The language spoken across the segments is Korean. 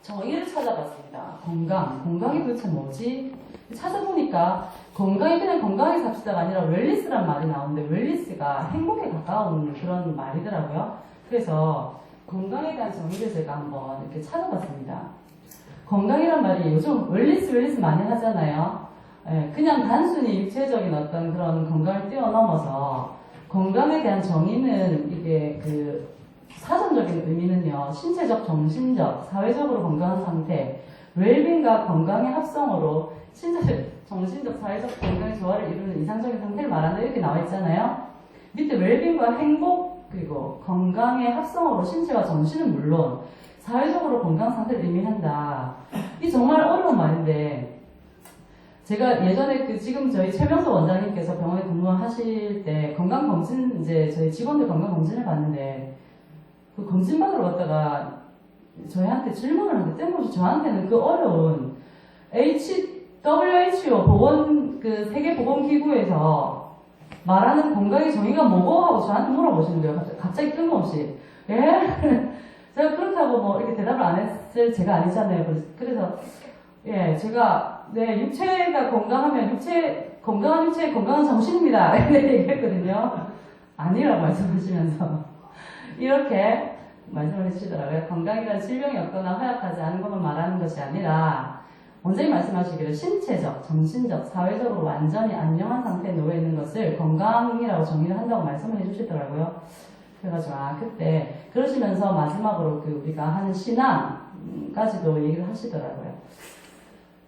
정의를 찾아봤습니다. 건강이 도대체 뭐지? 찾아보니까 건강이 그냥 건강하게 삽시다가 아니라 웰리스란 말이 나오는데 웰리스가 행복에 가까운 그런 말이더라고요. 그래서 건강에 대한 정의를 제가 한번 이렇게 찾아봤습니다. 건강이란 말이 요즘 웰리스 많이 하잖아요. 그냥 단순히 육체적인 어떤 그런 건강을 뛰어넘어서 건강에 대한 정의는 이게 사전적인 의미는요, 신체적, 정신적, 사회적으로 건강한 상태, 웰빙과 건강의 합성어로 신체적, 정신적, 사회적 건강의 조화를 이루는 이상적인 상태를 말한다 이렇게 나와 있잖아요. 밑에 웰빙과 행복 그리고 건강의 합성어로 신체와 정신은 물론 사회적으로 건강 상태를 의미한다. 이 정말 어려운 말인데 제가 예전에 지금 저희 최명서 원장님께서 병원에 근무하실 때 건강검진 이제 저희 직원들 건강검진을 봤는데 그 검진 받으러 갔다가 저희한테 질문을 하는데 뜬금없이 저한테는 그 어려운 WHO 보건 세계 보건기구에서 말하는 건강의 정의가 뭐고 하고 저한테 물어보시는 거예요. 갑자기 뜬금없이. 예? 제가 그렇다고 뭐 이렇게 대답을 안 했을 제가 아니잖아요. 그래서 예, 제가 육체가 건강하면 건강한 육체에 건강한 정신입니다. 이렇게 얘기했거든요. 아니라고 말씀하시면서 이렇게 말씀을 해주시더라고요. 건강이란 질병이 없거나 허약하지 않은 것만 말하는 것이 아니라 원장님 말씀하시기를 신체적, 정신적, 사회적으로 완전히 안녕한 상태에 놓여 있는 것을 건강이라고 정의를 한다고 말씀을 해주시더라고요. 그래가지고 그때 그러시면서 마지막으로 우리가 하는 신앙까지도 얘기를 하시더라고요.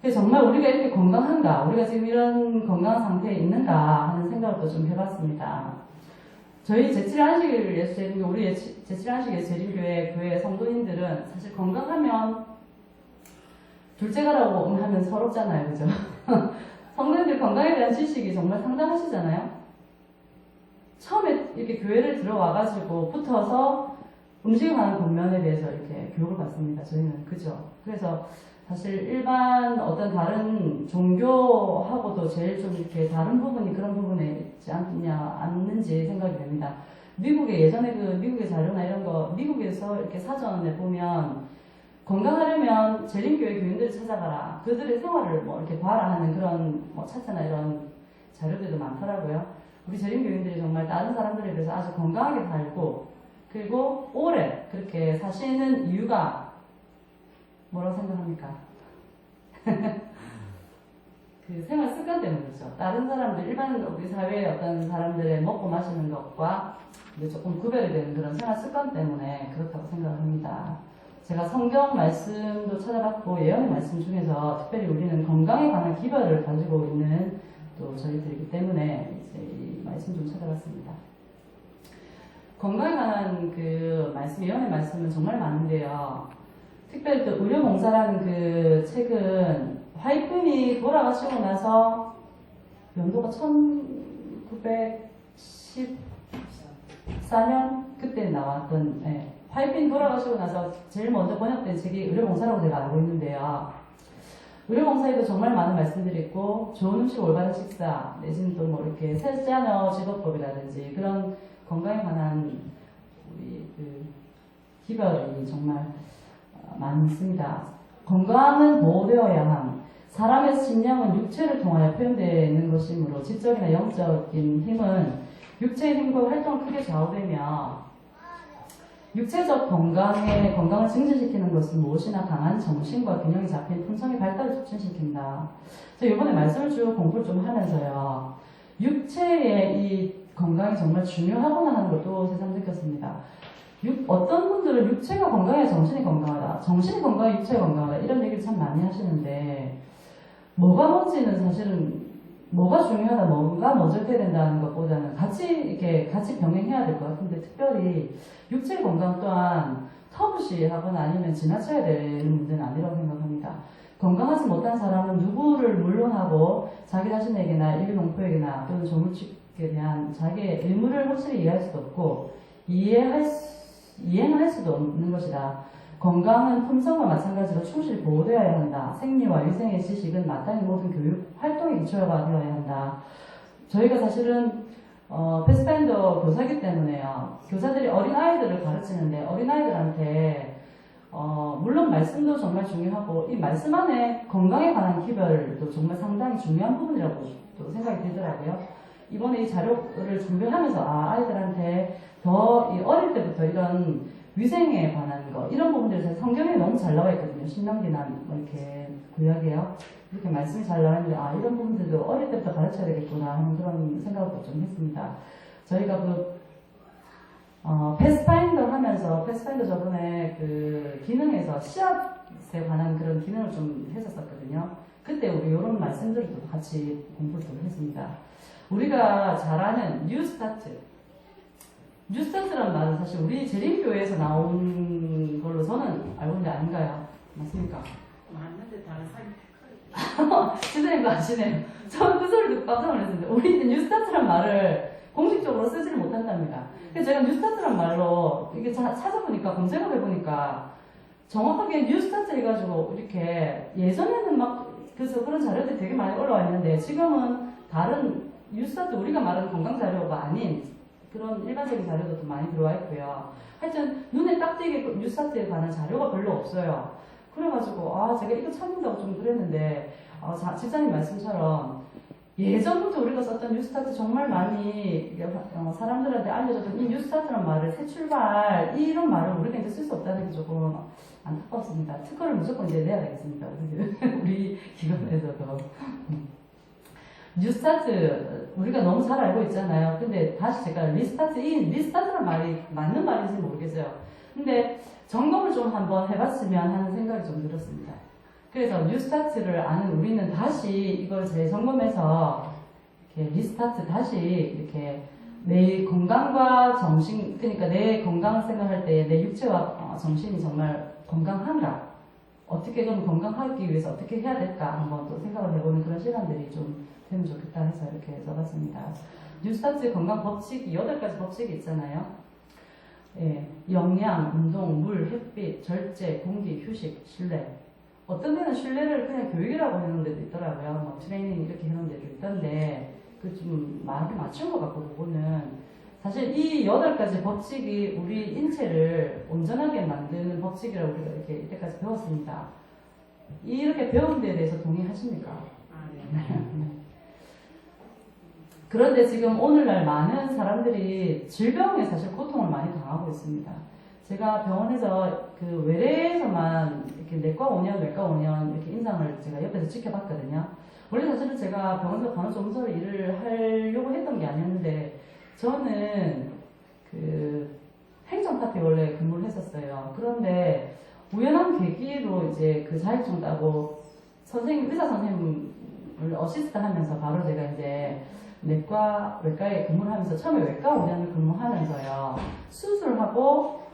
그래서 정말 우리가 이렇게 건강한가, 우리가 지금 이런 건강한 상태에 있는가 하는 생각을 또 좀 해봤습니다. 저희 제7안식 예수재림교, 우리 제7안식 예수재림교회 교회 성도님들은 사실 건강하면 둘째가라고 하면 서럽잖아요, 그죠? 성도님들 건강에 대한 지식이 정말 상당하시잖아요. 처음에 이렇게 교회를 들어와가지고 붙어서 음식하는 권면에 대해서 이렇게 교육을 받습니다. 저희는 그죠? 그래서 사실 일반 어떤 다른 종교하고도 제일 좀 이렇게 다른 부분이 그런 부분에 있지 않는지 생각이 됩니다. 미국의 예전에 미국의 자료나 이런 거 미국에서 이렇게 사전에 보면 건강하려면 재림교회 교인들을 찾아가라. 그들의 생활을 뭐 이렇게 봐라 하는 그런 차트나 이런 자료들도 많더라고요. 우리 재림교인들이 정말 다른 사람들에 비해서 아주 건강하게 살고 그리고 오래 그렇게 사시는 이유가 뭐라고 생각합니까? 생활 습관 때문이죠. 다른 사람들, 일반 우리 사회의 어떤 사람들의 먹고 마시는 것과 조금 구별이 되는 그런 생활 습관 때문에 그렇다고 생각을 합니다. 제가 성경 말씀도 찾아봤고 예언의 말씀 중에서 특별히 우리는 건강에 관한 기별을 가지고 있는 또 저희들이기 때문에 이제 이 말씀 좀 찾아봤습니다. 건강에 관한 말씀, 예언의 말씀은 정말 많은데요. 특별히 또 의료봉사라는 책은 화이트님이 돌아가시고 나서 연도가 1914년 그때 나왔던 화이트님 돌아가시고 나서 제일 먼저 번역된 책이 의료봉사라고 제가 알고 있는데요. 의료봉사에도 정말 많은 말씀들이 있고 좋은 음식 올바른 식사 내지는 또 뭐 이렇게 세자녀 제거법이라든지 그런 건강에 관한 우리 기별이 정말 많습니다. 건강은 보호되어야 함. 사람의 신념은 육체를 통하여 표현되는 것이므로 지적이나 영적인 힘은 육체의 힘과 활동을 크게 좌우되며 육체적 건강을 증진시키는 것은 무엇이나 강한 정신과 균형이 잡힌 품성의 발달을 촉진시킨다. 제가 이번에 말씀을 쭉 공부를 좀 하면서요. 육체의 이 건강이 정말 중요하구나 하는 것도 새삼 느꼈습니다. 어떤 분들은 육체가 건강해야 정신이 건강하다. 정신이 건강해 육체가 건강하다. 이런 얘기를 참 많이 하시는데 뭐가 뭔지는 사실은 뭐가 중요하다, 뭐가 먼저 돼야 된다는 것보다는 같이 병행해야 될 것 같은데 특별히 육체 건강 또한 터부시하거나 아니면 지나쳐야 되는 문제는 아니라고 생각합니다. 건강하지 못한 사람은 누구를 물론하고 자기 자신에게나 인류 농포에게나 또는 조물축에 대한 자기의 의무를 확실히 이해할 수도 없고 이해할 수도 없는 것이다. 건강은 품성과 마찬가지로 충실히 보호되어야 한다. 생리와 위생의 지식은 마땅히 모든 교육 활동의 기초가 되어야 한다. 저희가 사실은 패스파인더 교사이기 때문에요. 교사들이 어린아이들을 가르치는데 어린아이들한테 물론 말씀도 정말 중요하고 이 말씀 안에 건강에 관한 기별도 정말 상당히 중요한 부분이라고 또 생각이 들더라고요. 이번에 이 자료를 준비하면서 아이들한테 더 어릴 때부터 이런 위생에 관한 거 이런 부분들이 성경에 너무 잘 나와 있거든요. 신명기나 뭐 이렇게 구약에요. 이렇게 말씀이 잘 나와 있는데 이런 부분들도 어릴 때부터 가르쳐야 되겠구나 하는 그런 생각도 좀 했습니다. 저희가 패스파인더 하면서 패스파인더 저번에 그 기능에서 씨앗에 관한 그런 기능을 좀 했었거든요. 그때 우리 이런 말씀들을 또 같이 공부를 좀 했습니다. 우리가 잘 아는 뉴스타트. 뉴스타트란 말은 사실 우리 재림교회에서 나온 걸로 저는 알고 있는데 아닌가요? 맞습니까? 맞는데 다른 사람이 선생님도 아시네요. 저는 그 소리 듣고 깜짝 놀랐는데 우리는 뉴스타트란 말을 공식적으로 쓰지를 못한답니다. 그래서 제가 뉴스타트란 말로 이게 찾아보니까 검색을 해보니까 정확하게 뉴스타트 해가지고 이렇게 예전에는 막 그래서 그런 자료들이 되게 많이 올라와 있는데 지금은 다른 뉴스타트 우리가 말하는 건강 자료가 아닌 그런 일반적인 자료도 많이 들어와 있고요. 하여튼 눈에 딱 띄게 뉴스타트에 관한 자료가 별로 없어요. 그래가지고 제가 이거 찾는다고 좀 그랬는데 집사님 말씀처럼 예전부터 우리가 썼던 뉴스타트 정말 많이 사람들한테 알려줬던 이 뉴스타트란 말을 새 출발 이런 말을 우리가 이제 쓸 수 없다는 게 조금 안타깝습니다. 특허를 무조건 이제 내야 되겠습니다. 우리 기관에서도. 뉴스타트 우리가 너무 잘 알고 있잖아요. 근데 다시 제가 리스타트란 말이 맞는 말인지 모르겠어요. 근데 점검을 좀 한번 해봤으면 하는 생각이 좀 들었습니다. 그래서 뉴스타트를 아는 우리는 다시 이걸 재점검해서 이렇게 리스타트 다시 이렇게 내 건강과 정신, 그러니까 내 건강을 생각할 때 내 육체와 정신이 정말 건강한가? 어떻게 그럼 건강하기 위해서 어떻게 해야 될까? 한번 또 생각을 해보는 그런 시간들이 좀 되면 좋겠다 해서 이렇게 써봤습니다. 뉴스타트 건강 법칙이 8가지 법칙이 있잖아요. 예, 영양, 운동, 물, 햇빛, 절제, 공기, 휴식, 신뢰. 어떤 데는 신뢰를 그냥 교육이라고 해놓은 데도 있더라고요. 뭐 트레이닝 이렇게 해놓은 데도 있던데 그 좀 말이 맞춘 것 같고 그거는 사실 이 8가지 법칙이 우리 인체를 온전하게 만드는 법칙이라고 우리가 이렇게 이때까지 배웠습니다. 이렇게 배운 데에 대해서 동의하십니까? 네. 그런데 지금 오늘날 많은 사람들이 질병에 사실 고통을 많이 당하고 있습니다. 제가 병원에서 그 외래에서만 이렇게 내과 5년, 외과 5년 이렇게 인상을 제가 옆에서 지켜봤거든요. 원래 사실은 제가 병원에서 간호조무사로 일을 하려고 했던 게 아니었는데 저는 그 행정파트에 원래 근무를 했었어요. 그런데 우연한 계기로 이제 그 자격증 따고 의사 선생님을 어시스트 하면서 바로 제가 이제 내과, 외과에 근무를 하면서 처음에 외과 5년을 근무하면서요. 수술하고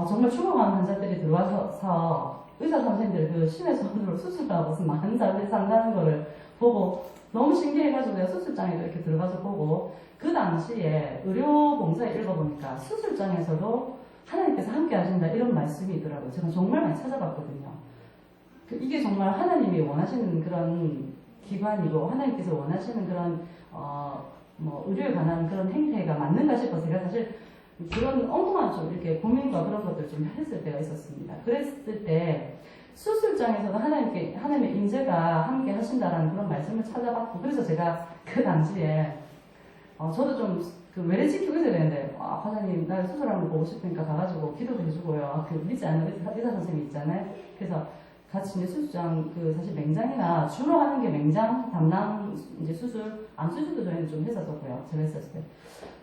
정말 죽어가는 환자들이 들어와서 의사 선생님들 그 신의 손으로 수술하고 무슨 많은 사람들이 산다는 거를 보고 너무 신기해가지고 내가 수술장에도 이렇게 들어가서 보고 그 당시에 의료봉사에 읽어보니까 수술장에서도 하나님께서 함께 하신다 이런 말씀이 있더라고요. 제가 정말 많이 찾아봤거든요. 이게 정말 하나님이 원하시는 그런 기관이고 하나님께서 원하시는 그런 뭐 의료에 관한 그런 행태가 맞는가 싶어서 제가 사실 그런 엉뚱한 좀 이렇게 고민과 그런 것들 좀 했을 때가 있었습니다. 그랬을 때 수술장에서도 하나님의 임재가 함께 하신다라는 그런 말씀을 찾아봤고 그래서 제가 그 당시에 저도 좀 그 외래 지키고 있어야 되는데 화장님 나 수술하는 거 보고 싶으니까 가가지고 기도도 해주고요. 그 믿지 않는 의사 선생님 있잖아요. 그래서 같이 이제 수술장 그 사실 맹장이나 주로 하는 게 맹장 담낭 이제 수술 암 수술도 저희는 좀 했었고요. 제가 했었을 때.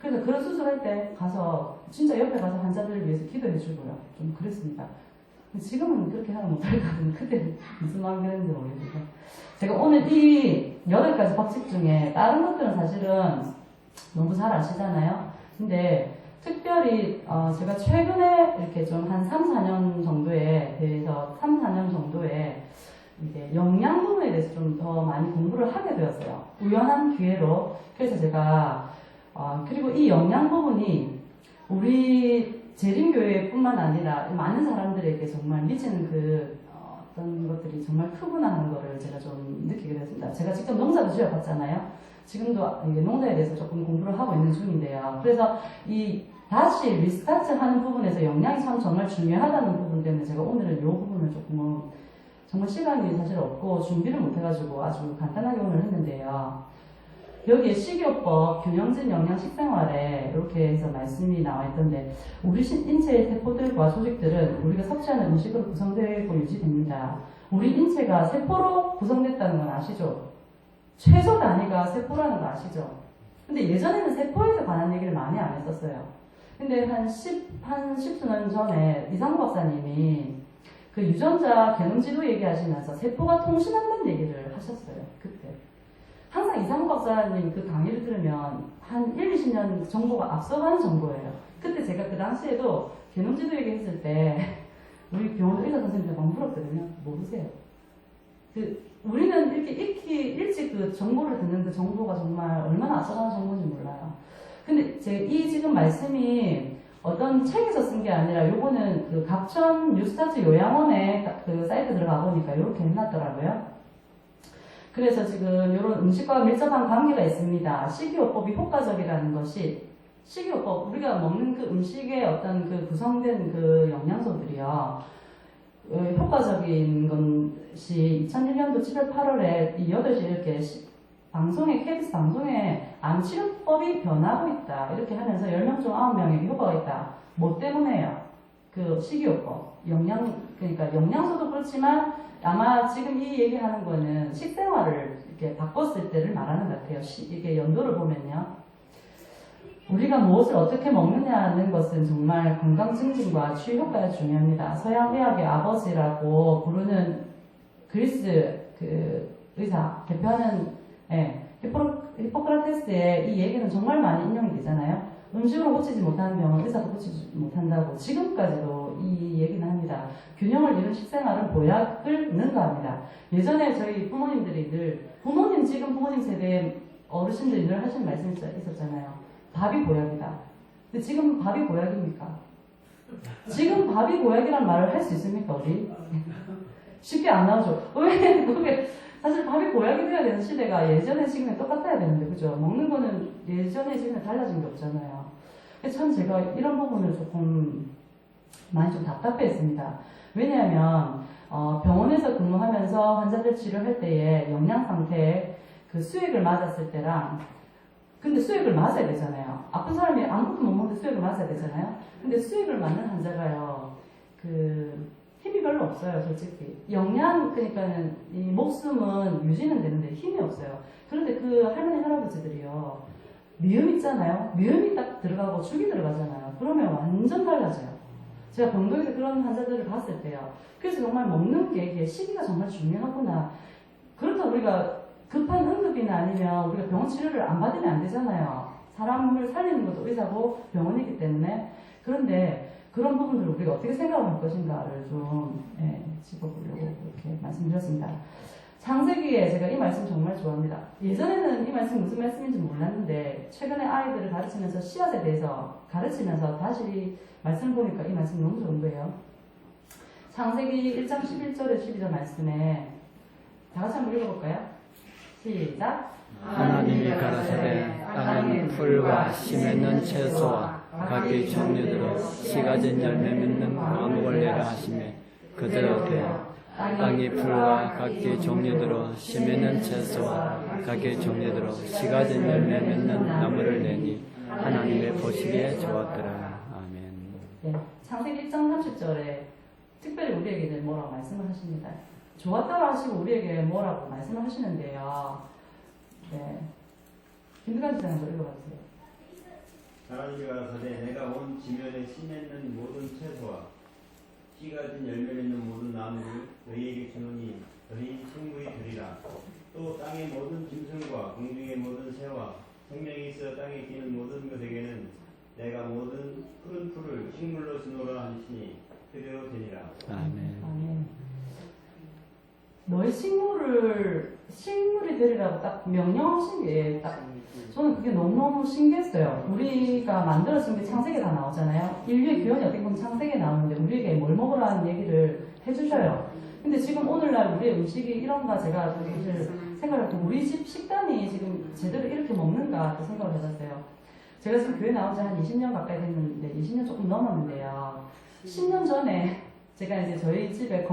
그래서 그런 수술할 때 가서 진짜 옆에 가서 환자들을 위해서 기도해주고요. 좀 그랬습니다. 지금은 그렇게 하면 못할 것 같은데 그때 무슨 마음이 그랬는지 모르겠어요. 제가 오늘 이 8가지 법칙 중에 다른 것들은 사실은 너무 잘 아시잖아요. 근데 특별히 제가 최근에 이렇게 좀 한 3, 4년 정도에 대해서 3, 4년 정도에 이제 영양 부분에 대해서 좀 더 많이 공부를 하게 되었어요. 우연한 기회로. 그래서 제가 그리고 이 영양 부분이 우리 재림교회뿐만 아니라 많은 사람들에게 정말 미치는 그 어떤 것들이 정말 크구나 하는 거를 제가 좀 느끼게 됐습니다. 제가 직접 농사도 지어봤잖아요. 지금도 이제 농사에 대해서 조금 공부를 하고 있는 중인데요. 그래서 이 다시 리스타트 하는 부분에서 영양이 참 정말 중요하다는 부분 때문에 제가 오늘은 이 부분을 조금은 정말 시간이 사실 없고 준비를 못해가지고 아주 간단하게 오늘 했는데요. 여기에 식이요법, 균형진 영양 식생활에 이렇게 해서 말씀이 나와 있던데 우리 인체의 세포들과 조직들은 우리가 섭취하는 음식으로 구성되고 유지됩니다. 우리 인체가 세포로 구성됐다는 건 아시죠? 최소 단위가 세포라는 거 아시죠? 근데 예전에는 세포에 관한 얘기를 많이 안 했었어요. 근데 한 십수년 전에 이상무 박사님이 그 유전자 개념 지도 얘기하시면서 세포가 통신한다는 얘기를 하셨어요. 그때. 항상 이상무 박사님 그 강의를 들으면 한 1, 20년 정보가 앞서가는 정보예요. 그때 제가 그 당시에도 개념 지도 얘기했을 때 우리 병원 의사 선생님들 막 물었거든요. 모르세요? 우리는 이렇게 일찍 그 정보를 듣는 그 정보가 정말 얼마나 앞서가는 정보인지 몰라요. 근데 이 지금 말씀이 어떤 책에서 쓴 게 아니라 요거는 그 갑천 뉴스타트 요양원에 그 사이트 들어가 보니까 이렇게 해놨더라고요. 그래서 지금 이런 음식과 밀접한 관계가 있습니다. 식이요법이 효과적이라는 것이 식이요법 우리가 먹는 그 음식의 어떤 그 구성된 그 영양소들이요. 효과적인 것이 2001년도 7월 8월에 이 8시 이렇게 KBS 방송에 암치료법이 변하고 있다. 이렇게 하면서 10명 중 9명에게 효과가 있다. 뭐 때문에요? 그 식이요법. 그러니까 영양소도 그렇지만 아마 지금 이 얘기하는 거는 식생활을 이렇게 바꿨을 때를 말하는 것 같아요. 이게 연도를 보면요. 우리가 무엇을 어떻게 먹느냐는 것은 정말 건강 증진과 치유 효과가 중요합니다. 서양 의학의 아버지라고 부르는 그리스 그 의사 대표하는 히포크라테스의 이 얘기는 정말 많이 인용이 되잖아요. 음식으로 고치지 못하는 병은 의사도 고치지 못한다고 지금까지도 이 얘기는 합니다. 균형을 이룬 식생활은 보약을 능가합니다. 예전에 저희 부모님들이 지금 부모님 세대 어르신들이 늘 하시는 말씀이 있었잖아요. 밥이 보약이다. 근데 지금 밥이 보약입니까? 지금 밥이 보약이란 말을 할 수 있습니까, 우리? 쉽게 안 나오죠. 왜? 그게 사실 밥이 보약이 돼야 되는 시대가 예전의 지금에 똑같아야 되는데, 그죠? 먹는 거는 예전의 지금에 달라진 게 없잖아요. 참 제가 이런 부분을 조금 많이 좀 답답해했습니다. 왜냐하면 병원에서 근무하면서 환자들 치료할 때에 영양 상태에 그 수액을 맞았을 때랑 근데 수액을 맞아야 되잖아요. 아픈 사람이 아무것도 못 먹는데 수액을 맞아야 되잖아요. 근데 수액을 맞는 환자가요, 힘이 별로 없어요, 솔직히. 그러니까는 이 목숨은 유지는 되는데 힘이 없어요. 그런데 그 할머니, 할아버지들이요, 미음 있잖아요. 미음이 딱 들어가고 죽이 들어가잖아요. 그러면 완전 달라져요. 제가 병동에서 그런 환자들을 봤을 때요. 그래서 정말 먹는 게 이게 시기가 정말 중요하구나. 그렇다고 우리가 급한 응급이나 아니면 우리가 병원 치료를 안 받으면 안 되잖아요. 사람을 살리는 것도 의사고 병원이기 때문에. 그런데 그런 부분들을 우리가 어떻게 생각할 것인가를 좀 짚어보려고 이렇게 말씀드렸습니다. 창세기에 제가 이 말씀 정말 좋아합니다. 예전에는 이 말씀 무슨 말씀인지 몰랐는데 최근에 아이들을 가르치면서 씨앗에 대해서 가르치면서 다시 말씀을 보니까 이 말씀 너무 좋은 거예요. 창세기 1장 11절에 12절 말씀에 다 같이 한번 읽어볼까요? 시작. 하나님이 가라사대 땅은 풀과 씨 맺는 채소와 각기 종류대로 씨 가진 열매 맺는 나무를 내라 하시매 그대로 되어 땅이 풀과 각기 종류대로 씨 맺는 채소와 각기 종류대로 씨 가진 열매 맺는 나무를 내니 하나님의 보시기에 좋았더라. 아멘. 네, 창세기 1장 30절에 특별히 우리에게 뭐라고 말씀을 하십니다. 좋았다고 하시고 우리에게 뭐라고 말씀을 하시는데요. 네. 김두관 지사님 읽어봐주세요. 하나님이 가라사대 내가 온 지면에 씨 맺는 모든 채소와 씨 가진 열매 맺는 모든 나무를 너희에게 주노니 너희 식물이 되리라. 또 땅의 모든 짐승과 공중의 모든 새와 생명이 있어 땅에 기는 모든 것에게는 내가 모든 푸른 풀을 식물로 주노라 하시니 그대로 되니라. 아멘. 아멘. 너희 식물이 되리라고 딱 명령하신 게 딱 저는 그게 너무너무 신기했어요. 우리가 만들어진 게 창세기에 다 나오잖아요. 인류의 기원이 어떻게 보면 창세기에 나오는데 우리에게 뭘 먹으라는 얘기를 해주셔요. 근데 지금 오늘날 우리의 음식이 이런가 제가 사실 생각을 했고 우리 집 식단이 지금 제대로 이렇게 먹는가 또 생각을 해봤어요. 제가 지금 교회 나온 지 한 20년 가까이 됐는데, 20년 조금 넘었는데요. 10년 전에 제가 이제 저희 집에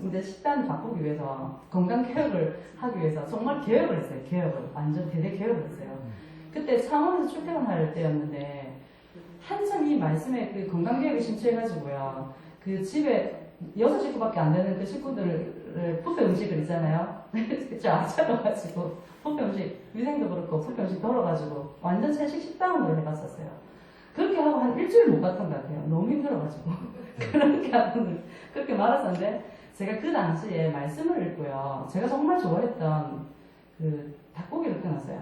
이제 식단을 바꾸기 위해서, 건강 개혁을 하기 위해서 정말 개혁을 했어요. 개혁을. 완전 대대 개혁을 했어요. 그때 창원에서 출퇴근할 때였는데, 한참 이 말씀에 그 건강 개혁에 심취해가지고요. 그 집에 6식구밖에 안 되는 그 식구들을 뷔페 음식을 있잖아요. 쫙 잡아가지고 뷔페 음식, 위생도 그렇고 뷔페 음식 덜어가지고 완전 채식 식당으로 해봤었어요. 그렇게 하고 한 일주일 못 갔던 것 같아요. 너무 힘들어가지고. 그렇게 말았었는데, 제가 그 당시에 말씀을 읽고요. 제가 정말 좋아했던 그 닭고기를 끊었어요.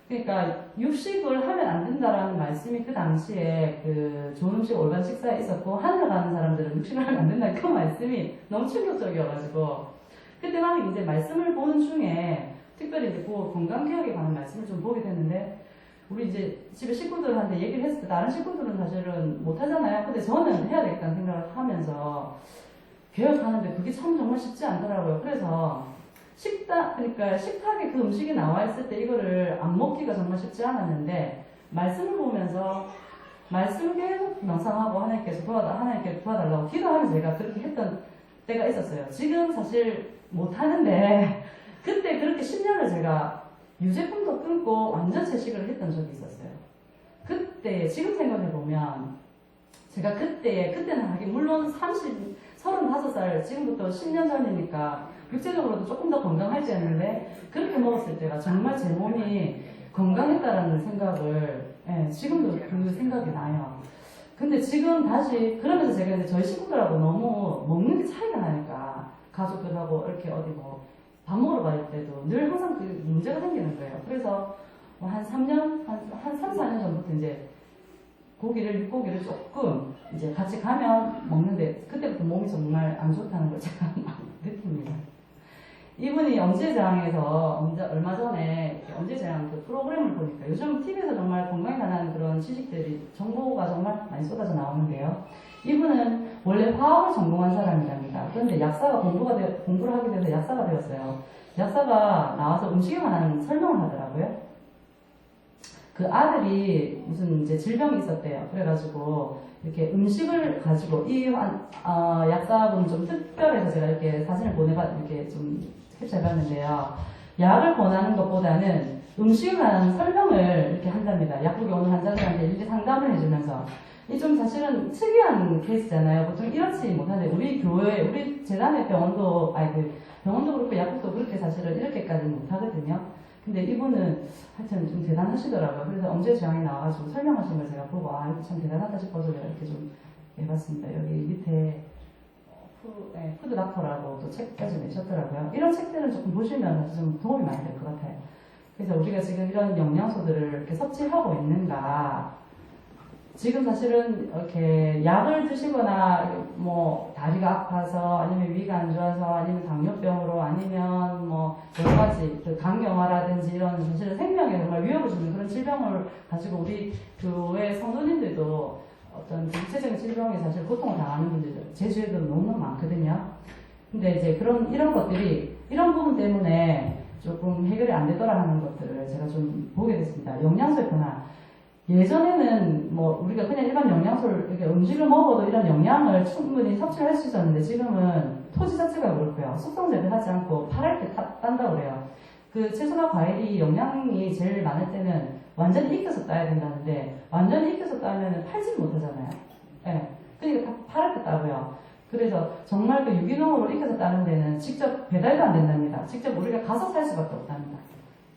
그러니까 육식을 하면 안 된다라는 말씀이 그 당시에 그 좋은 음식 올바른 식사에 있었고, 하늘 가는 사람들은 육식을 하면 안 된다는 그 말씀이 너무 충격적이어가지고, 그때 막 이제 말씀을 보는 중에 특별히 이제 그 건강개혁에 관한 말씀을 좀 보게 됐는데, 우리 이제 집에 식구들한테 얘기를 했을 때 다른 식구들은 사실은 못 하잖아요. 근데 저는 해야 되겠다는 생각을 하면서 개혁하는데 그게 참 정말 쉽지 않더라고요. 그래서 그러니까 식탁에 그 음식이 나와 있을 때 이거를 안 먹기가 정말 쉽지 않았는데, 말씀을 보면서 말씀을 계속 명상하고 하나님께 도와달라고 기도하면서 제가 그렇게 했던 때가 있었어요. 지금 사실 못 하는데 그때 그렇게 10년을 제가 유제품도 끊고 완전 채식을 했던 적이 있었어요. 그때 지금 생각해보면 제가 그때는 하긴 물론 35살 지금부터 10년 전이니까 육체적으로도 조금 더 건강할 때였는데, 그렇게 먹었을 때가 정말 제 몸이 건강했다라는 생각을, 지금도 그 생각이 나요. 근데 지금 다시 그러면서 제가 이제 저희 식구들하고 너무 먹는 게 차이가 나니까 가족들하고 이렇게 어디 뭐 밥 먹으러 갈 때도 늘 항상 그 문제가 생기는 거예요. 그래서 뭐 한 3, 4년 전부터 이제 육고기를 조금 이제 같이 가면 먹는데, 그때부터 몸이 정말 안 좋다는 걸 제가 막 느낍니다. 이분이 엄지대장에서 얼마 전에 엄지대장 그 프로그램을 보니까 요즘 TV에서 정말 건강에 관한 그런 지식들이, 정보가 정말 많이 쏟아져 나오는데요. 이분은 원래 화학을 전공한 사람이랍니다. 그런데 약사가 공부를 하게 돼서 약사가 되었어요. 약사가 나와서 음식에 관한 설명을 하더라고요. 그 아들이 무슨 이제 질병이 있었대요. 그래가지고 이렇게 음식을 가지고 약사분 좀 특별해서 제가 이렇게 사진을 이렇게 좀 캡처해봤는데요. 약을 권하는 것보다는 음식에 관한 설명을 이렇게 한답니다. 약국에 오는 환자들한테 이렇게 상담을 해주면서. 이 좀 사실은 특이한 케이스잖아요. 보통 이렇지 못하는데, 우리 교회, 우리 재단의 병원도 그렇고 약국도 그렇게 사실은 이렇게까지는 못하거든요. 근데 이분은 하여튼 좀 대단하시더라고요. 그래서 엄지대장에 나와가지고 설명하신 걸 제가 보고, 이거 참 대단하다 싶어서 제가 이렇게 좀 해봤습니다. 여기 밑에 푸드닥터라고 또 책까지 내셨더라고요. 이런 책들은 조금 보시면 사실 좀 도움이 많이 될 것 같아요. 그래서 우리가 지금 이런 영양소들을 이렇게 섭취하고 있는가, 지금 사실은 이렇게 약을 드시거나 뭐 다리가 아파서, 아니면 위가 안 좋아서, 아니면 당뇨병으로, 아니면 뭐 여러 가지 간경화라든지 이런 사실은 생명에 정말 위협을 주는 그런 질병을 가지고 우리 교회 성도님들도 어떤 구체적인 질병에 사실 고통을 당하는 분들 제 주위에도 너무 많거든요. 근데 이제 이런 것들이 이런 부분 때문에 조금 해결이 안 되더라 하는 것들을 제가 좀 보게 됐습니다. 영양소의 변화. 예전에는 뭐 우리가 그냥 일반 영양소를 이렇게 음식을 먹어도 이런 영양을 충분히 섭취할 수 있었는데, 지금은 토지 자체가 그렇고요. 숙성 재배하지 않고 팔할 때 딴다고 그래요. 그 채소나 과일이 영양이 제일 많을 때는 완전히 익혀서 따야 된다는데, 완전히 익혀서 따면 팔지는 못하잖아요. 그러니까 팔할 때 따고요. 그래서 정말 그 유기농으로 익혀서 따는 데는 직접 배달도 안 된답니다. 직접 우리가 가서 살 수밖에 없답니다.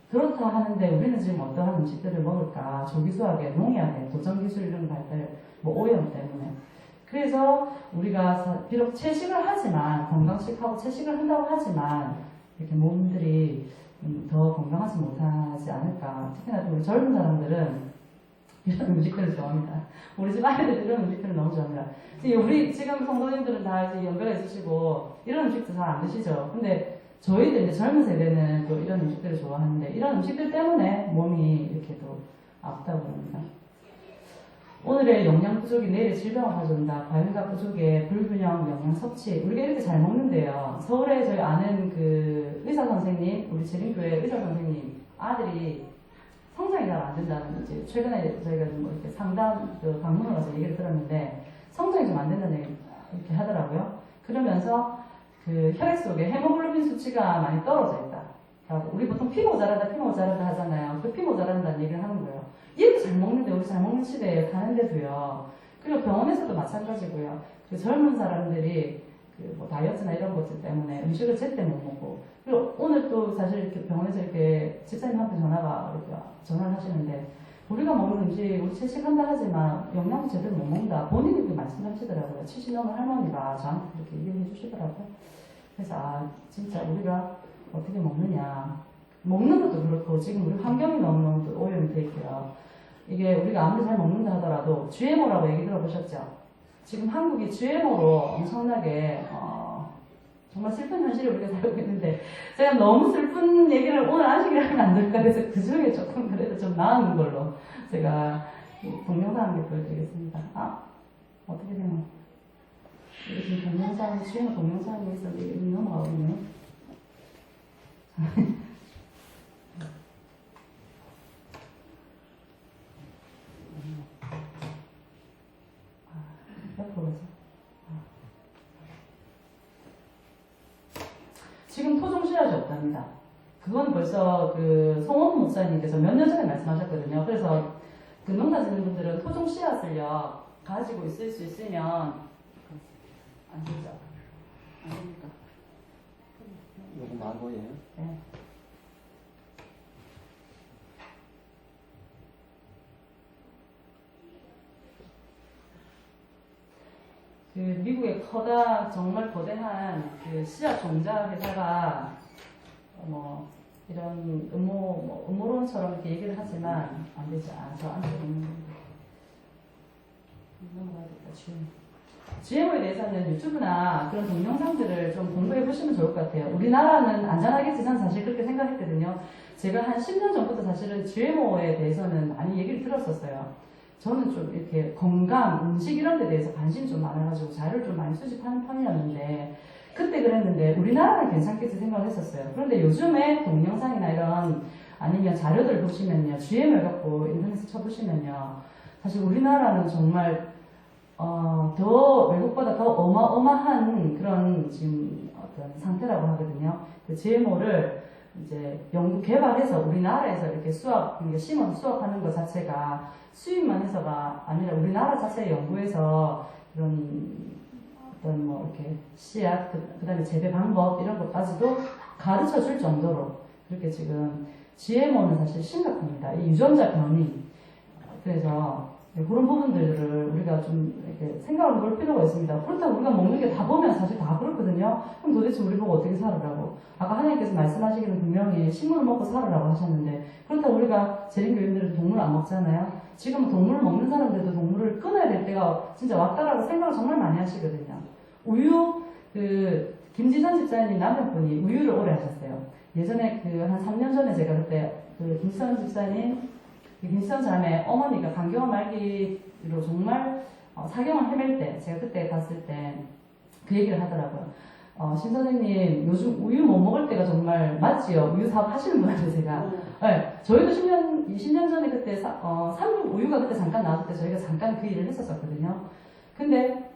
그렇다 하는데 우리는 지금 어떠한 음식들을 먹을까? 조기수학에, 농약에, 도전기술 이런 발달, 뭐 오염 때문에. 그래서 우리가 비록 채식을 하지만, 건강식하고 채식을 한다고 하지만, 이렇게 몸들이 더 건강하지 못하지 않을까. 특히나 우리 젊은 사람들은 이런 음식들을 좋아합니다. 우리 집 아이들 이런 음식들을 너무 좋아합니다. 우리 지금 성도님들은 다 이제 연결해 주시고, 이런 음식도 잘 안 드시죠? 근데 저희들 이제 젊은 세대는 또 이런 음식들을 좋아하는데, 이런 음식들 때문에 몸이 이렇게 또 아프다고 합니다. 오늘의 영양 부족이 내일의 질병을 가져온다. 과일과 부족의 불균형 영양 섭취. 우리가 이렇게 잘 먹는데요. 서울에 저희 아는 그 의사 선생님, 우리 재림교회 의사 선생님 아들이 성장이 잘 안 된다는 이제 최근에 저희가 뭐 이렇게 상담 그 방문을 가서 얘기를 들었는데 성장이 좀 안 된다는 얘기 이렇게 하더라고요. 그러면서 그 혈액 속에 헤모글로빈 수치가 많이 떨어져 있다. 라고. 우리 보통 피 모자란다 하잖아요. 그 피 모자란다는 얘기를 하는 거예요. 이렇게 잘 먹는데 우리 잘 먹는 시대에 가는데도요. 그리고 병원에서도 마찬가지고요. 그 젊은 사람들이 그 뭐 다이어트나 이런 것들 때문에 음식을 제때 못 먹고 그리고 오늘 또 사실 이렇게 병원에서 이렇게 집사님한테 전화를 하시는데 우리가 먹는 음식 우리 채식한다 하지만 영양도 제대로 못 먹는다 본인이 그렇게 말씀하시더라고요. 70 넘은 할머니가 저한테 그렇게 얘기를 해주시더라고요. 그래서 아 진짜 우리가 어떻게 먹느냐 먹는 것도 그렇고 지금 우리 환경이 너무너무 오염이 돼 있고요. 이게 우리가 아무리 잘 먹는다 하더라도 GMO라고 얘기 들어보셨죠? 지금 한국이 GMO로 엄청나게 정말 슬픈 현실을 우리가 살고 있는데 제가 너무 슬픈 얘기를 오늘 아시게 하면 안 될까 해서 그 중에 조금 그래도 좀 나은 걸로 제가 동영상 한 개 보여드리겠습니다. 아 어떻게 되나 이게 지금 동영상 GMO 동영상이 있었는데 이게 넘어가고 있네요. 옆으로 가자. 지금 토종 씨앗이 없답니다. 그건 벌써 그 송원 목사님께서 몇 년 전에 말씀하셨거든요. 그래서 그 농사 짓는 분들은 토종 씨앗을요 가지고 있을 수 있으면 안 되죠. 안 됩니까? 요거 말고요. 네. 그 미국의 정말 거대한 그 씨앗 종자 회사가 뭐 이런 음모론처럼 이렇게 얘기를 하지만 안 되지. 저 안쪽에 있는 건데. 넘어가야겠다. GMO에 대해서는 유튜브나 그런 동영상들을 좀 공부해 보시면 좋을 것 같아요. 우리나라는 안전하겠지 저는 사실 그렇게 생각했거든요. 제가 한 10년 전부터 사실은 GMO에 대해서는 많이 얘기를 들었었어요. 저는 좀 이렇게 건강, 음식 이런 데 대해서 관심이 좀 많아가지고 자료를 좀 많이 수집하는 편이었는데 그때 그랬는데 우리나라는 괜찮겠지 생각을 했었어요. 그런데 요즘에 동영상이나 이런 아니면 자료들 보시면요. GMO를 갖고 인터넷에 쳐보시면요. 사실 우리나라는 정말 더 외국보다 더 어마어마한 그런 지금 어떤 상태라고 하거든요. 그 GMO를 이제 연구 개발해서 우리나라에서 이렇게 심어서 수확하는 것 자체가 수입만 해서가 아니라 우리나라 자체의 연구에서 그런 어떤 뭐 이렇게 씨앗, 그 다음에 재배 방법 이런 것까지도 가르쳐 줄 정도로 그렇게 지금 GMO는 사실 심각합니다. 이 유전자 변이. 그래서 그런 부분들을 우리가 좀 이렇게 생각을 볼 필요가 있습니다. 그렇다고 우리가 먹는 게 다 보면 사실 다 그렇거든요. 그럼 도대체 우리 보고 어떻게 살으라고? 아까 하나님께서 말씀하시기는 분명히 식물을 먹고 살으라고 하셨는데 그렇다고 우리가 재림교인들은 동물 안 먹잖아요. 지금 동물을 먹는 사람들도 동물을 끊어야 될 때가 진짜 왔다라고 생각을 정말 많이 하시거든요. 우유, 김지선 집사님 남편분이 우유를 오래 하셨어요. 예전에 한 3년 전에 제가 그때 김지선 집사님 김지선 자매 어머니가 간경화 말기로 정말 사경을 헤맬 때 제가 그때 갔을 때 그 얘기를 하더라고요. 신 선생님 요즘 우유 못 먹을 때가 정말 맞지요? 우유 사업 하시는 분한테 제가 네, 저희도 20년 전에 그때 삼육 우유가 그때 잠깐 나왔을 때 저희가 잠깐 그 일을 했었거든요. 근데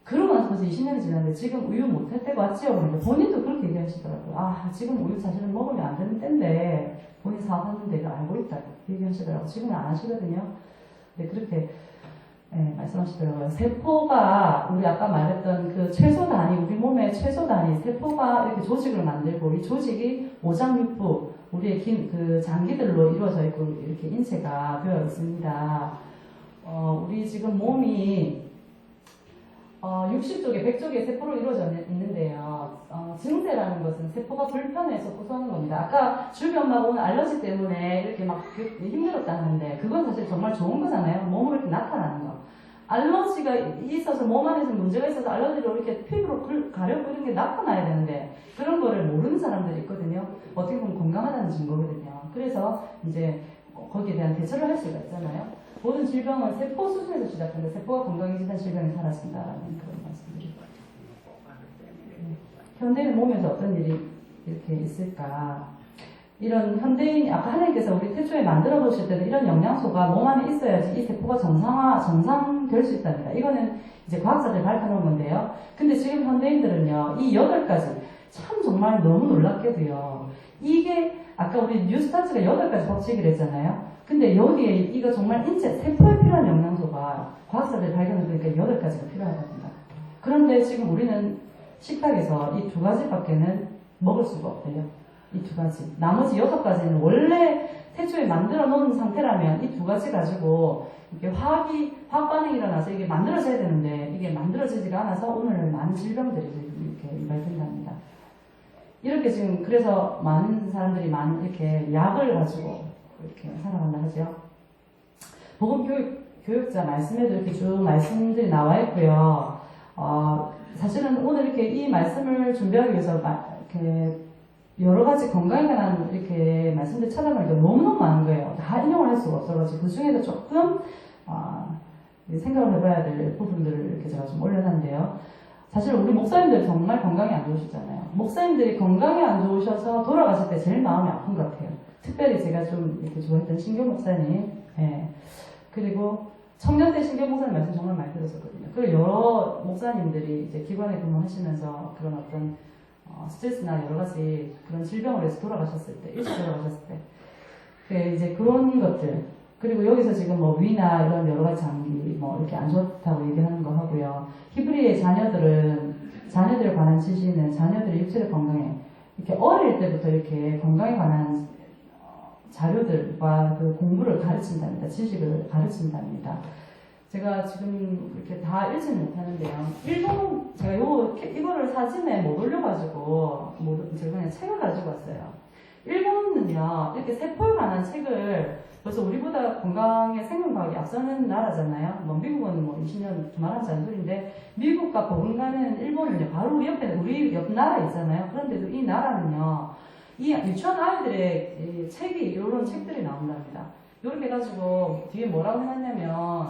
그러고 나서 벌써 20년이 지났는데 지금 우유 못할 때가 왔지요? 그러니까 본인도 그렇게 얘기하시더라고요. 아 지금 우유 사실은 먹으면 안 되는 때인데 본인 사업하는데 이걸 알고 있다고 얘기하시더라고요. 지금은 안 하시거든요. 네, 그렇게 말씀하시더라고요. 세포가 우리 아까 말했던 그 최소 단위, 우리 몸의 최소 단위, 세포가 이렇게 조직을 만들고 이 조직이 오장육부, 우리의 그 장기들로 이루어져 있고 이렇게 인체가 되어 있습니다. 우리 지금 몸이 60쪽에 100쪽의 세포로 이루어져 있는데요. 증세라는 것은 세포가 불편해서 고소하는 겁니다. 아까 주비 엄마가 오늘 알러지 때문에 이렇게 막 힘들었다 하는데 그건 사실 정말 좋은 거잖아요. 몸으로 이렇게 나타나는 거. 알러지가 있어서 몸 안에서 문제가 있어서 알러지로 이렇게 피부로 가렵고 이런 게 나타나야 되는데 그런 거를 모르는 사람들이 있거든요. 어떻게 보면 건강하다는 증거거든요. 그래서 이제 거기에 대한 대처를 할 수가 있잖아요. 모든 질병은 세포 수준에서 시작하는데 세포가 건강해지면 질병이 사라진다라는 그런 말씀드립니다. 현대인 몸에서 어떤 일이 이렇게 있을까? 이런 현대인, 아까 하나님께서 우리 태초에 만들어 보실 때도 이런 영양소가 몸 안에 있어야지 이 세포가 정상될 수 있답니다. 이거는 이제 과학자들이 밝혀놓은 건데요. 근데 지금 현대인들은요, 이 8가지, 참 정말 너무 놀랍게도요, 이게 아까 우리 뉴스타트가 8가지 법칙 얘기를 했잖아요. 근데 여기에 이거 정말 인체, 세포에 필요한 영양소가 과학자들이 발견해보니까 8가지가 필요하답니다. 그런데 지금 우리는 식탁에서 이 2가지밖에는 먹을 수가 없대요. 이 2가지. 나머지 6가지는 원래 태초에 만들어 놓은 상태라면 이 2가지 가지고 이렇게 화학 반응이 일어나서 이게 만들어져야 되는데 이게 만들어지지가 않아서 오늘 많은 질병들이 이렇게 유발된답니다. 이렇게 지금 그래서 많은 사람들이 이렇게 약을 가지고 이렇게 살아간다 하죠. 복음 교육자 말씀에도 이렇게 쭉 말씀들이 나와 있고요. 사실은 오늘 이렇게 이 말씀을 준비하기 위해서 이렇게 여러 가지 건강에 관한 이렇게 말씀들 찾아보니까 너무너무 많은 거예요. 다 인용을 할 수가 없어가지고 그 중에도 조금 생각을 해봐야 될 부분들을 이렇게 제가 좀 올려놨는데요. 사실 우리 목사님들 정말 건강이 안 좋으시잖아요. 목사님들이 건강이 안 좋으셔서 돌아가실 때 제일 마음이 아픈 것 같아요. 특별히 제가 좀 이렇게 좋아했던 신교 목사님, 예. 그리고 청년 때 신교 목사님 말씀 정말 많이 들었었거든요. 그리고 여러 목사님들이 이제 기관에 근무하시면서 그런 어떤 스트레스나 여러 가지 그런 질병으로 해서 돌아가셨을 때, 일찍 돌아가셨을 때, 이제 그런 것들. 그리고 여기서 지금 뭐 위나 이런 여러 가지 장기 뭐 이렇게 안 좋다고 얘기하는 거 하고요. 히브리의 자녀들에 관한 지시는 자녀들의 육체적 건강에 이렇게 어릴 때부터 이렇게 건강에 관한 자료들과 그 공부를 가르친답니다. 지식을 가르친답니다. 제가 지금 이렇게 다 읽지는 못하는데요. 일본, 제가 이거를 사진에 못 올려가지고, 제가 그냥 책을 가지고 왔어요. 일본은요, 이렇게 세포에 관한 책을 벌써 우리보다 건강에 생명과학이 앞서는 나라잖아요. 뭐 미국은 뭐 20년 두말하지 않은 소리인데, 미국과 버금가는 일본은요, 바로 우리 옆 나라에 있잖아요. 그런데도 이 나라는요, 이 유치원 아이들의 책이, 이런 책들이 나온답니다. 이렇게 해가지고, 뒤에 뭐라고 해놨냐면,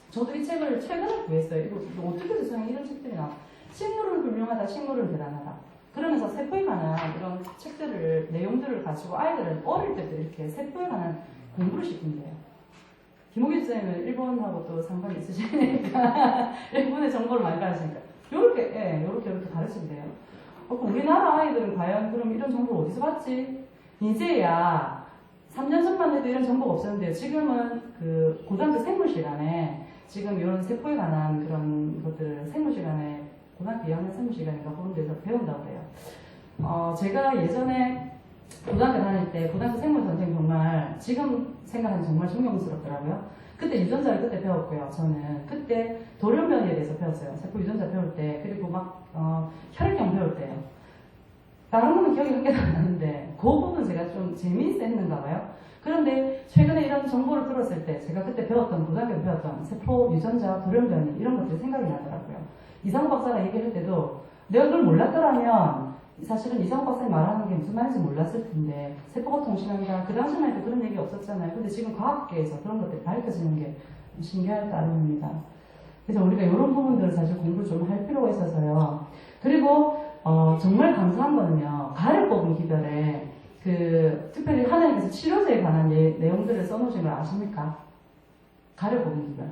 저도 이 책을 최근에 구했어요. 이거 어떻게 세상에 이런 책들이 나와? 식물은 훌륭하다, 식물은 대단하다. 그러면서 세포에 관한 이런 책들을, 내용들을 가지고 아이들은 어릴 때도 이렇게 세포에 관한 공부를 시킨대요. 김호기 쌤은 일본하고 또 상관이 있으시니까, 일본의 정보를 많이 가르치니까, 요렇게 가르친대요. 그럼 우리나라 아이들은 과연 그럼 이런 정보를 어디서 받지? 이제야 3년 전만 해도 이런 정보가 없었는데요. 지금은 그 고등학교 생물 시간에 지금 이런 세포에 관한 그런 것들을 생물 시간에 고등학교 2학년 생물 시간인가 그런 데서 배운다고 해요. 제가 예전에 고등학교 다닐 때 고등학교 생물 선생 정말 지금 생각하면 정말 존경스럽더라고요. 그때 유전자를 그때 배웠고요. 저는 그때 돌연변이에 대해서 배웠어요. 세포 유전자 배울 때 그리고 막 혈액형 배울 때요. 다른 거는 기억이 한 개도 안 나는데 그 부분 제가 좀 재미있어 했는가 봐요. 그런데 최근에 이런 정보를 들었을 때 제가 그때 배웠던 고등학교 배웠던 세포 유전자 돌연변이 이런 것들이 생각이 나더라고요. 이상호 박사가 얘기할 때도 내가 그걸 몰랐더라면 사실은 이상호 박사님 말하는 게 무슨 말인지 몰랐을 텐데 세포가 통신한다. 그 당시만 해도 그런 얘기 없었잖아요. 근데 지금 과학계에서 그런 것들이 밝혀지는 게 신기할 따름입니다. 그래서 우리가 이런 부분들을 사실 공부를 좀 할 필요가 있어서요. 그리고 정말 감사한 거는요. 가를 뽑은 기별에 특별히 하나님께서 치료제에 관한 내용들을 써놓으신 걸 아십니까? 가를 뽑은 기별.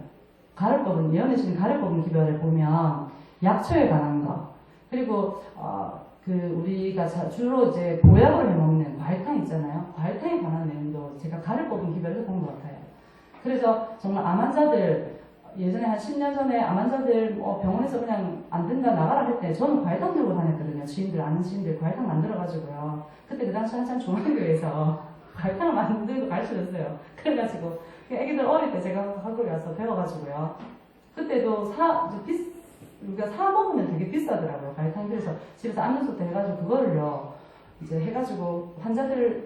예언해 주신 가를 뽑은 기별을 보면 약초에 관한 거. 그리고 우리가 주로 이제 보약으로 해먹는 과일탕 있잖아요. 과일탕에 관한 내용도 제가 가를 뽑은 기별을 본 것 같아요. 그래서 정말 암 환자들 예전에 한 10년 전에 암 환자들 병원에서 그냥 안 된다 나가라 할 때 저는 과일탕 들고 다녔거든요. 아는 지인들 과일탕 만들어가지고요. 그때 그 당시 한참 중앙교회에서 과일탕을 만들고 가르쳐줬어요. 그래가지고 애기들 어릴 때 제가 학교에 와서 배워가지고요. 그때도 우리가 사 먹으면 되게 비싸더라고요. 과일탕. 그래서 집에서 압력솥에 해가지고 그거를요 이제 해가지고 환자들한테는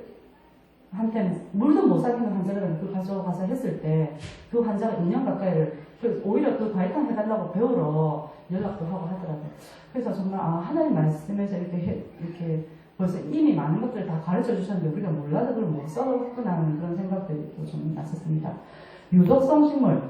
물도 못 사귀는 환자들은 그 가져가서 했을 때 그 환자가 2년 가까이를 오히려 그 과일탕 해달라고 배우러 연락도 하고 하더라고요. 그래서 정말 하나님 말씀에서 이렇게 벌써 이미 많은 것들을 다 가르쳐 주셨는데 우리가 몰라서 그걸 못 써봤구나 하는 그런 생각들도 좀 났었습니다. 유독성 식물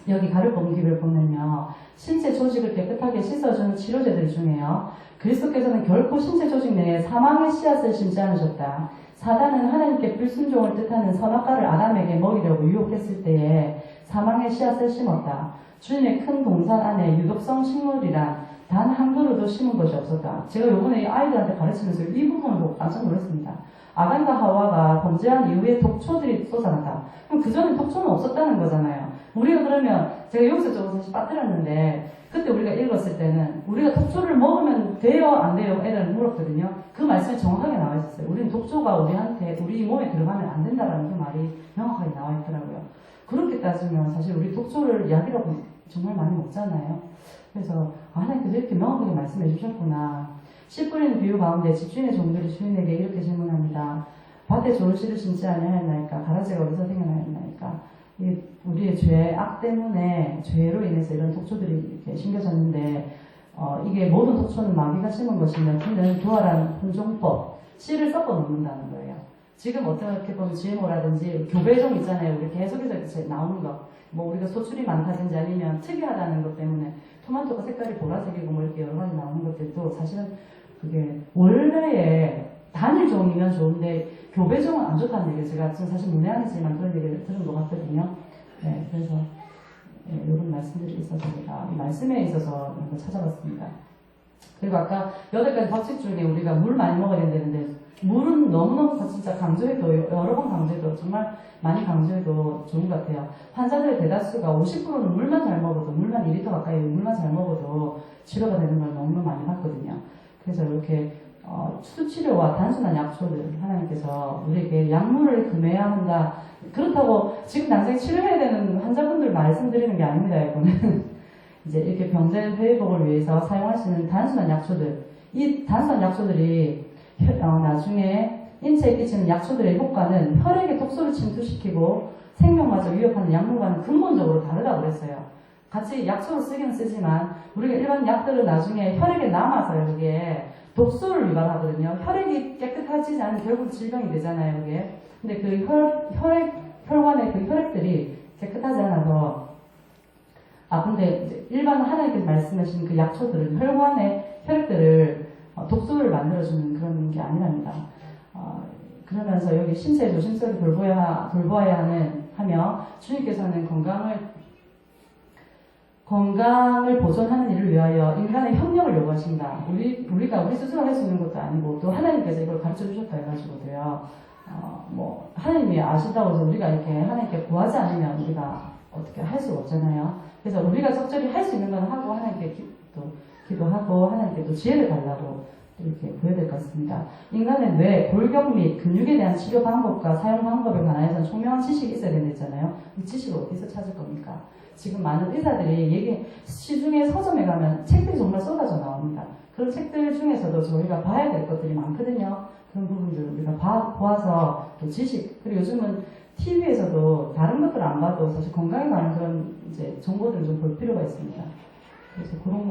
여기 가를 뽑은 기를 보면요 신체 조직을 깨끗하게 씻어주는 치료제들 중에요 그리스도께서는 결코 신체 조직 내에 사망의 씨앗을 심지 않으셨다. 사단은 하나님께 불순종을 뜻하는 선악과를 아담에게 먹이려고 유혹했을 때에 사망의 씨앗을 심었다. 주님의 큰 동산 안에 유독성 식물이란 단 한 그루도 심은 것이 없었다. 제가 요번에 아이들한테 가르치면서 이 부분을 보고 깜짝 놀랐습니다. 아담과 하와가 범죄한 이후에 독초들이 솟아났다. 그럼 그전에 독초는 없었다는 거잖아요. 우리가 그러면 제가 여기서 저거 사실 빠뜨렸는데 그때 우리가 읽었을 때는 우리가 독초를 먹으면 돼요 안 돼요 애들 물었거든요. 그 말씀이 정확하게 나와 있었어요. 우리는 독초가 우리 몸에 들어가면 안 된다라는 그 말이 명확하게 나와 있더라고요. 그렇게 따지면 사실 우리 독초를 약이라고 정말 많이 먹잖아요. 그래서 하나님께서 이렇게 명확하게 말씀해 주셨구나. 씨 뿌리는 비유 가운데 집주인의 종들이 주인에게 이렇게 질문합니다. 밭에 좋은 씨를 심지 아니하였나이까? 가라지가 어디서 생겨나였나이까? 우리의 죄, 악 때문에 죄로 인해서 이런 독초들이 이렇게 심겨졌는데 이게 모든 독초는 마귀가 심은 것이며 그는 부활한 혼종법, 씨를 섞어 놓는다는 거예요. 지금 어떻게 보면 GMO라든지 교배종 있잖아요. 우리 계속해서 나오는 거. 뭐 우리가 소출이 많다든지 아니면 특이하다는 것 때문에 토마토가 색깔이 보라색이고 뭐 이렇게 여러 가지 나오는 것들도 사실은 그게 원래의 단일종이면 좋은데 교배종은 안 좋다는 얘기를 제가 지금 사실 문외한이지만 그런 얘기를 들은 것 같거든요. 네, 그래서 이런 말씀들이 있어서 제가 이 말씀에 있어서 이런 걸 찾아봤습니다. 그리고 아까 8가지 법칙 중에 우리가 물 많이 먹어야 되는데 물은 너무너무 진짜 강조해도 여러 번 강조해도 정말 많이 강조해도 좋은 것 같아요. 환자들의 대다수가 50%는 물만 잘 먹어도 물만 2리터 가까이 물만 잘 먹어도 치료가 되는 걸 너무 많이 봤거든요. 그래서 이렇게 수치료와 단순한 약초들 하나님께서 우리에게 약물을 금해야 한다. 그렇다고 지금 당장 치료해야 되는 환자분들 말씀드리는 게 아닙니다. 이거는 이제 이렇게 병자 회복을 위해서 사용할 수 있는 단순한 약초들. 이 단순한 약초들이 나중에 인체에 끼치는 약초들의 효과는 혈액에 독소를 침투시키고 생명마저 위협하는 약물과는 근본적으로 다르다고 그랬어요. 같이 약초로 쓰기는 쓰지만 우리가 일반 약들은 나중에 혈액에 남아서 여기에 독소를 유발하거든요. 혈액이 깨끗하지 않으면 결국 질병이 되잖아요. 그게. 근데 그 혈관의 그 혈액들이 깨끗하지 않아서 근데 이제 일반 하나님께서 말씀하신 그 약초들은 혈관의 혈액들을 독소를 만들어주는 그런 게 아니랍니다. 그러면서 여기 신체에 조심스럽게 돌보아야 하며 주님께서는 건강을 보존하는 일을 위하여 인간의 협력을 요구하신다. 우리가 우리 스스로 할 수 있는 것도 아니고 또 하나님께서 이걸 가르쳐 주셨다 해가지고도요. 하나님이 아신다고 해서 우리가 이렇게 하나님께 구하지 않으면 우리가 어떻게 할 수가 없잖아요. 그래서 우리가 적절히 할 수 있는 건 하고 하나님께 기도하고 하나님께 또 지혜를 달라고 이렇게 구해야 될 것 같습니다. 인간의 뇌, 골격 및 근육에 대한 치료 방법과 사용 방법에 관하여서는 총명한 지식이 있어야 된다잖아요. 이 지식을 어디서 찾을 겁니까? 지금 많은 의사들이 시중에 서점에 가면 책들이 정말 쏟아져 나옵니다. 그런 책들 중에서도 저희가 봐야 될 것들이 많거든요. 그런 부분들을 우리가 보아서 또 지식, 그리고 요즘은 TV에서도 다른 것들을 안 봐도 사실 건강에 관한 그런 이제 정보들을 좀 볼 필요가 있습니다. 그래서 그런